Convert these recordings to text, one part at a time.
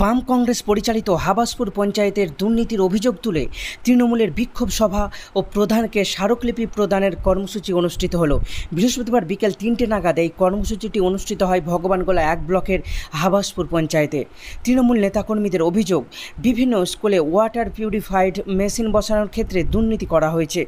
বাম কংগ্রেস পরিচালিত হাবাসপুর পঞ্চায়েতের দুর্নীতির অভিযোগ তুলে তৃণমূলের বিক্ষোভ সভা ও প্রধানকে স্মারকলিপি প্রদানের কর্মসূচি অনুষ্ঠিত হলো। বৃহস্পতিবার বিকেল 3টে নাগাদ এই কর্মসূচিটি অনুষ্ঠিত হয় ভগবানগোলা 1 ব্লকের হাবাসপুর পঞ্চায়েতে। তৃণমূল নেতাকর্মীদের অভিযোগ, বিভিন্ন স্কুলে ওয়াটার পিউরিফাইড মেশিন বসানোর ক্ষেত্রে দুর্নীতি করা হয়েছে।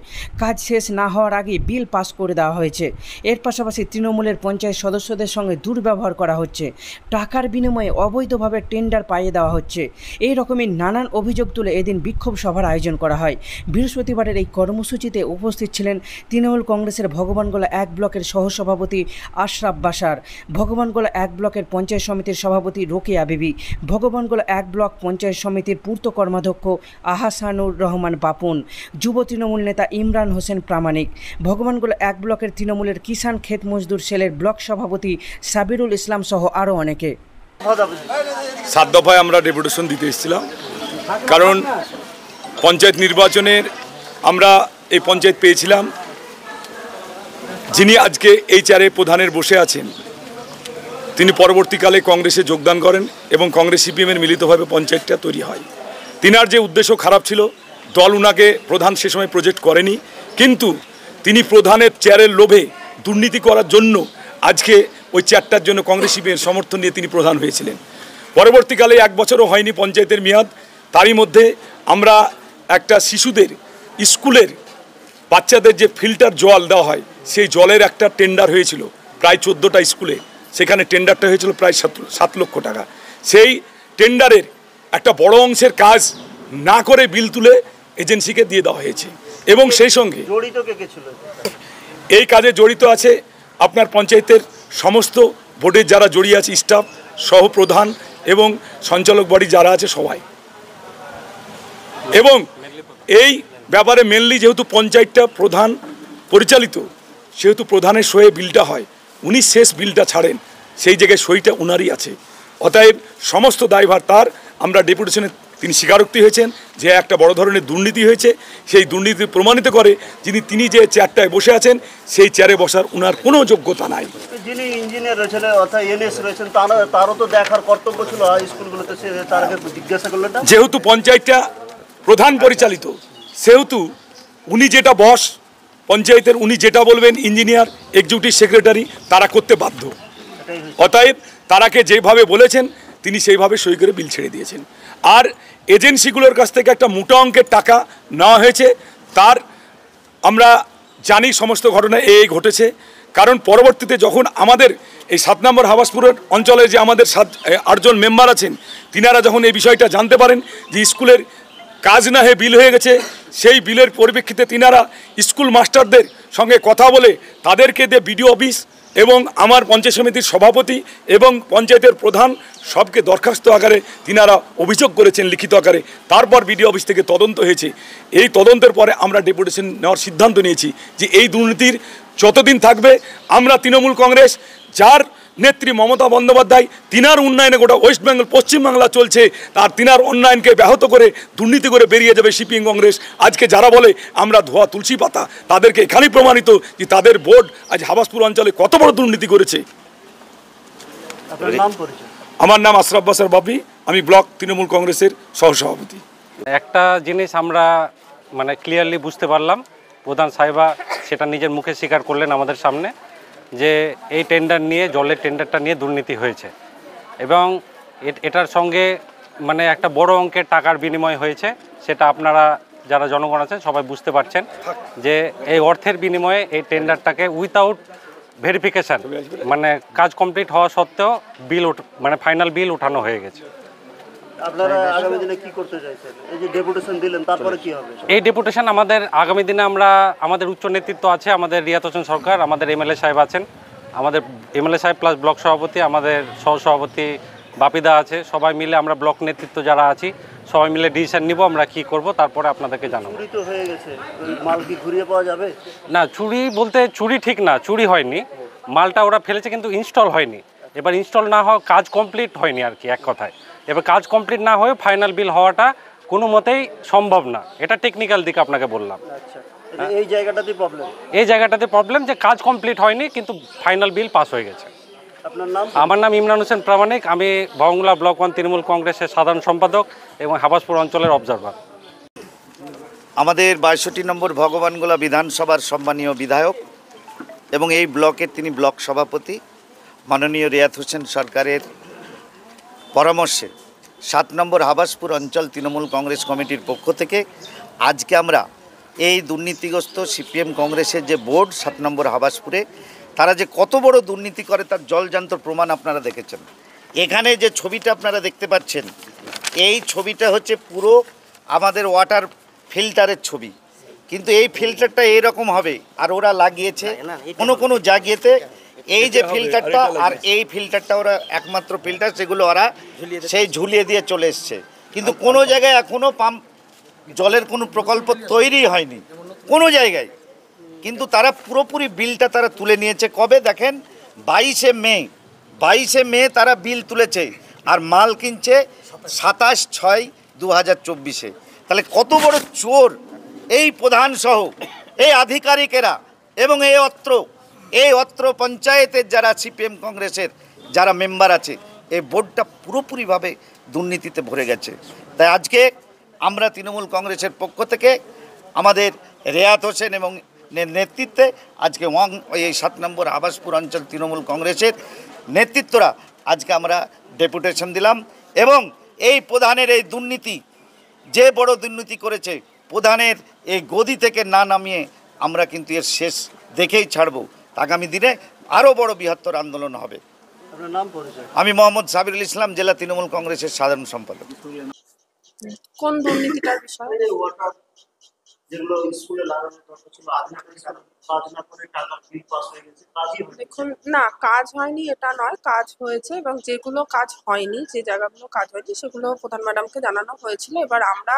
কাজ শেষ না হওয়ার আগে বিল পাস করে দেওয়া হয়েছে। এর পাশাপাশি তৃণমূলের পঞ্চায়েত সদস্যদের সঙ্গে দুর্ব্যবহার করা হচ্ছে। টাকার বিনিময়ে অবৈধভাবে টেন্ডার পাইয়ে দেওয়া হচ্ছে। এই রকমের নানান অভিযোগ তুলে এদিন বিক্ষোভ সভার আয়োজন করা হয়। বৃহস্পতিবারের এই কর্মসূচিতে উপস্থিত ছিলেন তৃণমূল কংগ্রেসের ভগবানগোলা 1 ব্লকের সহসভাপতি আশরাফ বাশার, ভগবানগোলা 1 ব্লকের পঞ্চায়েত সমিতির সভাপতি রোকেয়া বিবি, ভগবানগোলা 1 ব্লক পঞ্চায়েত সমিতির পূর্ত কর্মাধ্যক্ষ আহসানুর রহমান বাপুন, যুব তৃণমূল নেতা ইমরান হোসেন প্রামাণিক, ভগবানগোলা 1 ব্লকের তৃণমূলের কিষাণ ক্ষেত মজদুর সেলের ব্লক সভাপতি সাবিরুল ইসলাম সহ আরও অনেকে। 7 দফায় আমরা ডেপুটেশন দিতে এসেছিলাম, কারণ পঞ্চায়েত নির্বাচনের আমরা এই পঞ্চায়েত পেয়েছিলাম। যিনি আজকে এই চেয়ারে প্রধানের বসে আছেন, তিনি পরবর্তীকালে কংগ্রেসে যোগদান করেন এবং কংগ্রেস সিপিএমের মিলিতভাবে পঞ্চায়েতটা তৈরি হয়। তিনার যে উদ্দেশ্য খারাপ ছিল, দল উনাকে প্রধান সে সময় প্রজেক্ট করেনি, কিন্তু তিনি প্রধানের চেয়ারের লোভে দুর্নীতি করার জন্য আজকে ওই চেয়ারটার জন্য কংগ্রেস সিপিএমের সমর্থন নিয়ে তিনি প্রধান হয়েছিলেন। পরবর্তীকালে 1 বছরও হয়নি পঞ্চায়েতের মেয়াদ, তারই মধ্যে আমরা একটা শিশুদের স্কুলের বাচ্চাদের যে ফিল্টার জল দেওয়া হয়, সেই জলের একটা টেন্ডার হয়েছিল প্রায় 14টা স্কুলে। সেখানে টেন্ডারটা হয়েছিল প্রায় 7 লক্ষ টাকা। সেই টেন্ডারের একটা বড় অংশের কাজ না করে বিল তুলে এজেন্সিকে দিয়ে দেওয়া হয়েছে। এবং সেই সঙ্গে এই কাজে জড়িত আছে আপনার পঞ্চায়েতের সমস্ত বোর্ডের যারা জড়িয়ে আছে, স্টাফ সহ প্রধান এবং সঞ্চালক বডি যারা আছে সবাই। এবং এই ব্যাপারে মেনলি যেহেতু পঞ্চায়েতটা প্রধান পরিচালিত, সেহেতু প্রধানের সয়ে বিলটা হয়, উনি শেষ বিলটা ছাড়েন, সেই জায়গায় সইটা উনারই আছে। অতএব সমস্ত দায়ভার তার। আমরা ডেপুটেশনে তিনি স্বীকারোক্তি হয়েছেন যে একটা বড় ধরনের দুর্নীতি হয়েছে। সেই দুর্নীতি প্রমাণিত করে তিনি যে চেয়ারটায় বসে আছেন, সেই চেয়ারে বসার উনার কোনো যোগ্যতা নাই। যিনি ইঞ্জিনিয়ার রয়েছেন অর্থাৎ এনএস রয়েছেন, তারও তো দেখার কর্তব্য ছিল স্কুলগুলোতে, তার আগে জিজ্ঞাসা করলেন না? যেহেতু পঞ্চায়েতটা প্রধান পরিচালিত, সেহেতু উনি যেটা বস পঞ্চায়েতের, উনি যেটা বলবেন ইঞ্জিনিয়ার এক্সিকিউটিভ সেক্রেটারি তারা করতে বাধ্য। অতএব তারাকে যেভাবে বলেছেন তিনি সেইভাবে সই করে বিল ছেড়ে দিয়েছেন। আর এজেন্সিগুলোর কাছ থেকে একটা মোটা অঙ্কের টাকা নেওয়া হয়েছে, তার আমরা জানি সমস্ত ঘটনা এই ঘটেছে। কারণ পরবর্তীতে যখন আমাদের এই 7 নম্বর হাবাসপুরের অঞ্চলে যে আমাদের 8জন মেম্বার আছেন, তিনারা যখন এই বিষয়টা জানতে পারেন যে স্কুলের কাজ না হয়ে বিল হয়ে গেছে, সেই বিলের পরিপ্রেক্ষিতে তিনারা স্কুল মাস্টারদের সঙ্গে কথা বলে তাদেরকে দিয়ে বিডিও অফিস এবং আমার পঞ্চায়েত সমিতির সভাপতি এবং পঞ্চায়েতের প্রধান সবকে দরখাস্ত আকারে তিনারা অভিযোগ করেছেন লিখিত আকারে। তারপর বিডিও অফিস থেকে তদন্ত হয়েছে। এই তদন্তের পরে আমরা ডেপুটেশন নেওয়ার সিদ্ধান্ত নিয়েছি যে এই দুর্নীতির যতদিন থাকবে, আমরা তৃণমূল কংগ্রেস যার নেত্রী মমতা বন্দ্যোপাধ্যায়, তিনার উন্নয়নে গোটা ওয়েস্ট বেঙ্গল পশ্চিমবাংলা চলছে, তার তিনার উন্নয়নকে ব্যাহত করে দুর্নীতি করে বেরিয়ে যাবে সিপিএম কংগ্রেস। আজকে যারা বলে আমরা ধোয়া তুলসী পাতা, তাদেরকে এখানেই প্রমাণিত যে তাদের বোর্ড আজ হাবাসপুর অঞ্চলে কত বড় দুর্নীতি করেছে। আমার নাম আশরাফ বাশার বাপি, আমি ব্লক তৃণমূল কংগ্রেসের সহসভাপতি। একটা জিনিস আমরা ক্লিয়ারলি বুঝতে পারলাম, প্রধান সাহেবা সেটা নিজের মুখে স্বীকার করলেন আমাদের সামনে, যে এই টেন্ডার নিয়ে, জলের টেন্ডারটা নিয়ে দুর্নীতি হয়েছে এবং এটার সঙ্গে একটা বড় অঙ্কের টাকার বিনিময় হয়েছে। সেটা আপনারা যারা জনগণ আছেন সবাই বুঝতে পারছেন যে এই অর্থের বিনিময়ে এই টেন্ডারটাকে উইথাউট ভেরিফিকেশান কাজ কমপ্লিট হওয়া সত্ত্বেও বিল ফাইনাল বিল উঠানো হয়ে গেছে। আপনারা আগামী দিনে কি করতে চাইছেন? এই যে ডেপুটেশন দিলেন, তারপরে কি হবে? এই ডেপুটেশন আমাদের আগামী দিনে আমাদের উচ্চ নেতৃত্ব আছে, আমাদের রিয়াত হোসেন সরকার, আমাদের এমএলএ সাহেব আছেন, আমাদের এমএলএ সাহেব প্লাস ব্লক সভাপতি, আমাদের সহসভাপতি বাপিদা আছে, সবাই মিলে আমরা ব্লক নেতৃত্ব যারা আছি সবাই মিলে ডিসিশন নিব আমরা কি করব, তারপরে আপনাদেরকে জানাবো। চুরি তো হয়ে গেছে, মাল কি ঘুরিয়ে পাওয়া যাবে? না, চুরি বলতে চুরি ঠিক না, চুরি হয়নি, মালটা ওরা ফেলেছে কিন্তু ইনস্টল হয়নি। এবার ইনস্টল না হওয়া, কাজ কমপ্লিট হয়নি আর কি, এক কথায়। এবার কাজ কমপ্লিট না হয়ে ফাইনাল বিল হওয়াটা কোনো মতেই সম্ভব না, এটা টেকনিক্যাল দিক আপনাকে বললাম। এই জায়গাটাতে প্রবলেম, এই জায়গাটাতে প্রবলেম যে কাজ কমপ্লিট হয়নি কিন্তু ফাইনাল বিল পাস হয়ে গেছে। আপনার নাম? আমার নাম ইমরান হোসেন প্রামাণিক, আমি বাংলা ব্লক 1 তৃণমূল কংগ্রেসের সাধারণ সম্পাদক এবং হাবাসপুর অঞ্চলের অবজারভার। আমাদের ৬২ নম্বর ভগবানগোলা বিধানসভার সম্মানীয় বিধায়ক এবং এই ব্লকের তিনি ব্লক সভাপতি মাননীয় রিয়াত হোসেন সরকারের পরামর্শে ৭ নম্বর হাবাসপুর অঞ্চল তৃণমূল কংগ্রেস কমিটির পক্ষ থেকে আজকে আমরা এই দুর্নীতিগ্রস্ত সিপিএম কংগ্রেসের যে বোর্ড ৭ নম্বর হাবাসপুরে তারা যে কত বড় দুর্নীতি করে তার জলজান্ত প্রমাণ আপনারা দেখেছেন। এখানে যে ছবিটা আপনারা দেখতে পাচ্ছেন, এই ছবিটা হচ্ছে পুরো আমাদের ওয়াটার ফিল্টারের ছবি, কিন্তু এই ফিল্টারটা এইরকম হবে আর ওরা লাগিয়েছে কোনো জায়গাতে এই যে ফিল্টারটা আর এই ফিল্টারটা ওরা একমাত্র ফিল্টার, সেগুলো ওরা সেই ঝুলিয়ে দিয়ে চলে এসছে, কিন্তু কোনো জায়গায় এখনও পাম্প জলের কোনো প্রকল্প তৈরি হয়নি কোনো জায়গায়। কিন্তু তারা পুরোপুরি বিলটা তারা তুলে নিয়েছে কবে দেখেন, 22শে মে তারা বিল তুলেছে আর মাল কিনছে 27/6/2024। তাহলে কত বড় চোর এই প্রধান সহ এই আধিকারিকেরা এবং এই অত্র পঞ্চায়েতের যারা সিপিএম কংগ্রেসের যারা মেম্বার আছে, এই বোর্ডটা পুরোপুরিভাবে দুর্নীতিতে ভরে গেছে। তাই আজকে আমরা তৃণমূল কংগ্রেসের পক্ষ থেকে আমাদের রেয়াত হোসেন এবং নেতৃত্বে আজকে এই ৭ নম্বর হাবাসপুর অঞ্চল তৃণমূল কংগ্রেসের নেতৃত্বরা আজকে আমরা ডেপুটেশন দিলাম এবং এই প্রধানের এই দুর্নীতি, যে বড় দুর্নীতি করেছে, প্রধানের এই গদি থেকে না নামিয়ে আমরা কিন্তু এর শেষ দেখেই ছাড়ব। আগামী দিনে আরও বড় বৃহত্তর আন্দোলন হবে। আপনার নাম পরিচয়? আমি মোহাম্মদ সাবিরুল ইসলাম, জেলা তৃণমূল কংগ্রেসের সাধারণ সম্পাদক। কোন দুর্নীতিটার বিষয়ে? যেগুলো স্কুলে লাগানোর দরকার ছিল, কাজ না করে টাকা বিল পাস হয়ে গেছে, কাজই হয়নি। দেখুন, না কাজ হয়নি এটা নয়, কাজ হয়েছে এবং যেগুলো কাজ হয়নি, যে জায়গাগুলো কাজ হয়নি সেগুলো প্রধান ম্যাডামকে জানানো হয়েছিল। এবার আমরা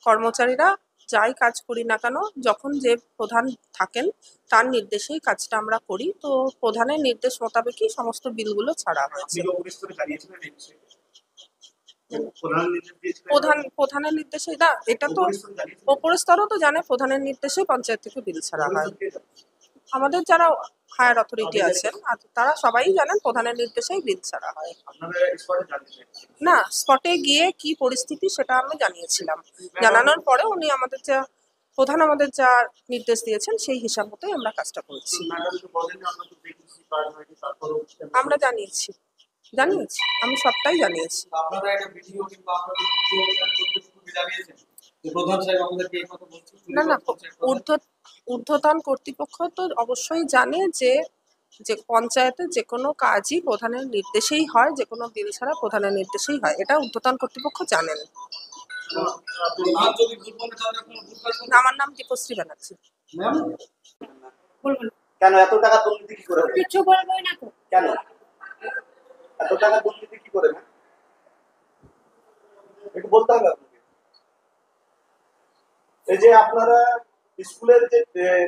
কর্মচারীরা যাই কাজ করি না কেন, যখন যে প্রধান থাকেন তার নির্দেশেই কাজটা আমরা করি। তো প্রধানের নির্দেশ মোতাবেকই সমস্ত বিলগুলো ছাড়া হয়েছে। প্রধানের নির্দেশে না, এটা তো ওপরের স্তরও তো জানে, প্রধানের নির্দেশে পঞ্চায়েত থেকে বিল ছাড়া হয়। আমাদের যারা হায়ার অথরিটি আছেন তারা সবাই জানেন প্রধানের নির্দেশেই বিল ছাড়া হয়। না, স্পটে গিয়ে কি পরিস্থিতি সেটা আমি জানিয়েছিলাম, জানানোর পরে উনি আমাদের প্রধান আমাদের যা নির্দেশ দিয়েছেন সেই হিসাব মতোই আমরা কাজটা করছি। আমরা জানিয়েছি, আমি সবটাই জানিয়েছি। না, ঊর্ধ্বতন কর্তৃপক্ষ তো অবশ্যই জানে যে পঞ্চায়েতে যে কোনো কাজই প্রধানের নির্দেশেই হয়, যে কোনো বিল ছাড়া প্রধানের নির্দেশেই হয়, এটা ঊর্ধ্বতন কর্তৃপক্ষ জানেন। আমার নাম দীপশ্রী ব্যানার্জি। কেন এত টাকা দুর্নীতি কি করে? কিছু বলবোই না তো। কেন এত টাকা দুর্নীতি কি করে? না একটু বলতে হবে আপনাকে। এই যে আপনারা স্কুলের যে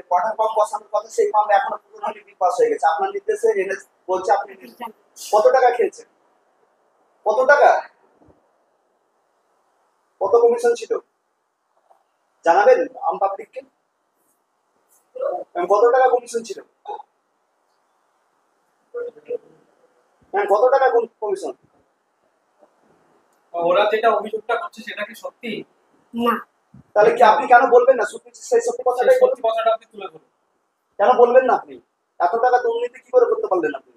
ওয়াটার পাম্প বসানোর কথা, সেই পাম্প এখনো পুরোনো বিল পাস হয়ে গেছে, আপনার নির্দেশে এনএস বলছে। আপনি কত টাকা খেয়েছেন? কত টাকা? কত কমিশন ছিল জানাবেন আম পাবলিককে? কত টাকা কমিশন ছিল? কত টাকা কমিশন? ওরা যেটা অভিযোগটা করছে সেটা কি সত্যি? না। তাহলে কি আপনি কেন বলবেন না? সেই সত্যি কথাটাই সত্যি কথাটা আপনি তুলে ধরুন। কেন বলবেন না? আপনি এত টাকা দুর্নীতি কি করে করতে পারলেন? আপনি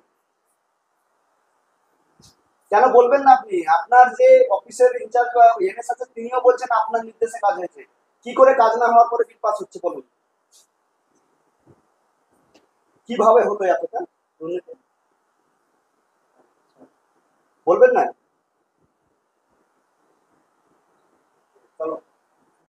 কেন বলবেন না? আপনি আপনার যে অফিসের ইনচার্জ বা এনএস আছে তিনিও বলছেন আপনার নির্দেশে কাজ হয়েছে। কি করে কাজ না হওয়ার পরে বিল পাস হচ্ছে বলুন? কিভাবে হতো এতটা দুর্নীতি? বলবেন না? চলো।